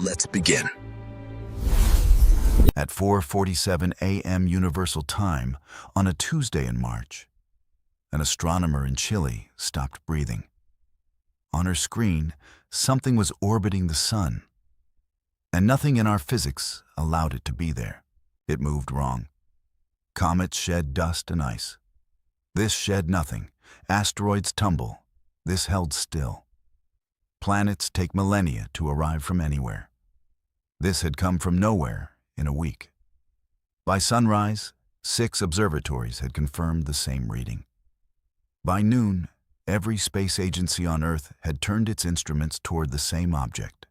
Let's begin. At 4:47 a.m. Universal Time on a Tuesday in March, an astronomer in Chile stopped breathing. On her screen, something was orbiting the sun, and nothing in our physics allowed it to be there. It moved wrong. Comets shed dust and ice. This shed nothing. Asteroids tumble. This held still. Planets take millennia to arrive from anywhere. This had come from nowhere in a week. By sunrise, 6 observatories had confirmed the same reading. By noon, every space agency on Earth had turned its instruments toward the same object.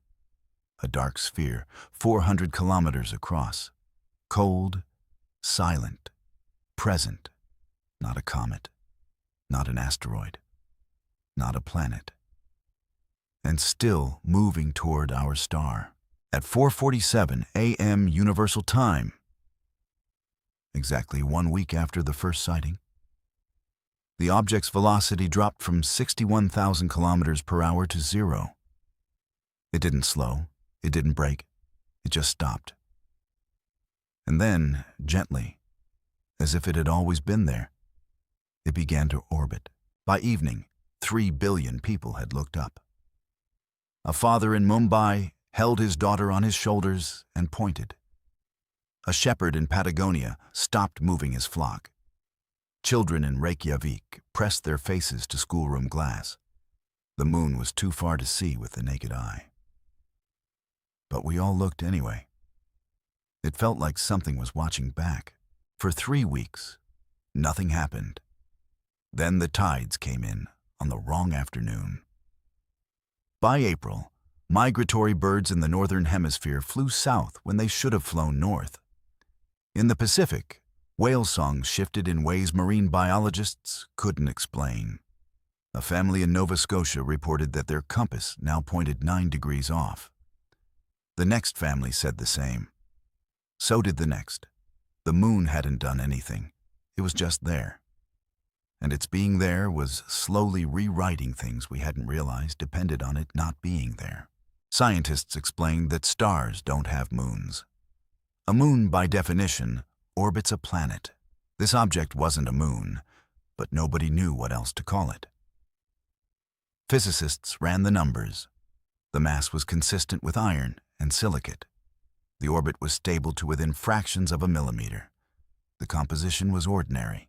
A dark sphere, 400 kilometers across. Cold, silent, present. Not a comet, not an asteroid, not a planet. And still moving toward our star. At 4:47 a.m. Universal Time, exactly 1 week after the first sighting, the object's velocity dropped from 61,000 kilometers per hour to 0. It didn't slow, it didn't brake, it just stopped. And then, gently, as if it had always been there, it began to orbit. By evening, 3 billion people had looked up. A father in Mumbai held his daughter on his shoulders and pointed. A shepherd in Patagonia stopped moving his flock. Children in Reykjavik pressed their faces to schoolroom glass. The moon was too far to see with the naked eye. But we all looked anyway. It felt like something was watching back. For 3 weeks, nothing happened. Then the tides came in on the wrong afternoon. By April, migratory birds in the northern hemisphere flew south when they should have flown north. In the Pacific, whale songs shifted in ways marine biologists couldn't explain. A family in Nova Scotia reported that their compass now pointed 9 degrees off. The next family said the same. So did the next. The moon hadn't done anything. It was just there. And its being there was slowly rewriting things we hadn't realized depended on it not being there. Scientists explained that stars don't have moons. A moon, by definition, orbits a planet. This object wasn't a moon, but nobody knew what else to call it. Physicists ran the numbers. The mass was consistent with iron and silicate. The orbit was stable to within fractions of a millimeter. The composition was ordinary.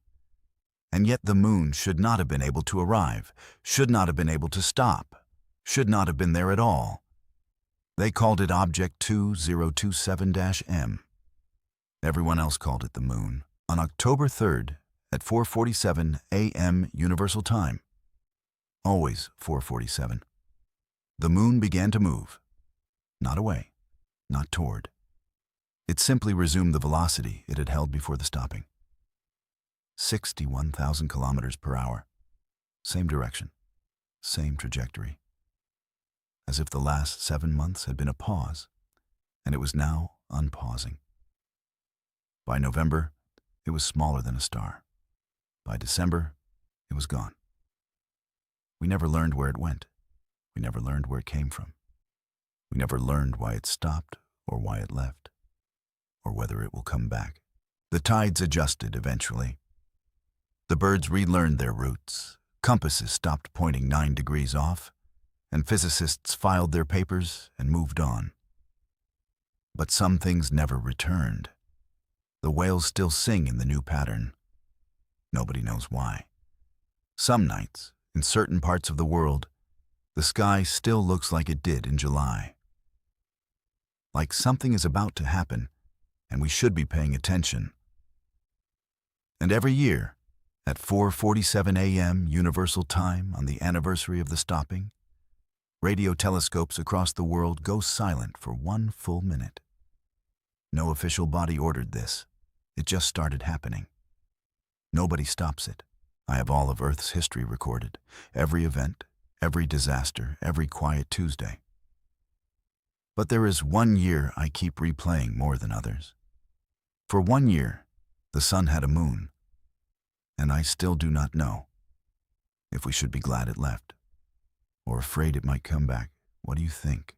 And yet the moon should not have been able to arrive, should not have been able to stop, should not have been there at all. They called it Object 2027-M. Everyone else called it the moon. On October 3rd, at 4:47 a.m. Universal Time, always 4:47, the moon began to move. Not away, not toward. It simply resumed the velocity it had held before the stopping. 61,000 kilometers per hour. Same direction, same trajectory. As if the last 7 months had been a pause, and it was now unpausing. By November, it was smaller than a star. By December, it was gone. We never learned where it went. We never learned where it came from. We never learned why it stopped or why it left, or whether it will come back. The tides adjusted eventually. The birds relearned their routes. Compasses stopped pointing 9 degrees off, and physicists filed their papers and moved on. But some things never returned. The whales still sing in the new pattern. Nobody knows why. Some nights, in certain parts of the world, the sky still looks like it did in July. Like something is about to happen, and we should be paying attention. And every year, at 4:47 a.m. Universal Time on the anniversary of the stopping, radio telescopes across the world go silent for 1 full minute. No official body ordered this. It just started happening. Nobody stops it. I have all of Earth's history recorded, every event, every disaster, every quiet Tuesday. But there is 1 year I keep replaying more than others. For 1 year, the sun had a moon, and I still do not know if we should be glad it left or afraid it might come back. What do you think?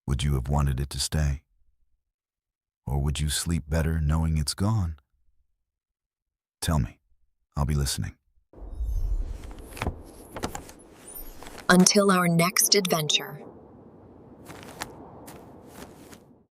Would you have wanted it to stay? Or would you sleep better knowing it's gone? Tell me. I'll be listening. Until our next adventure.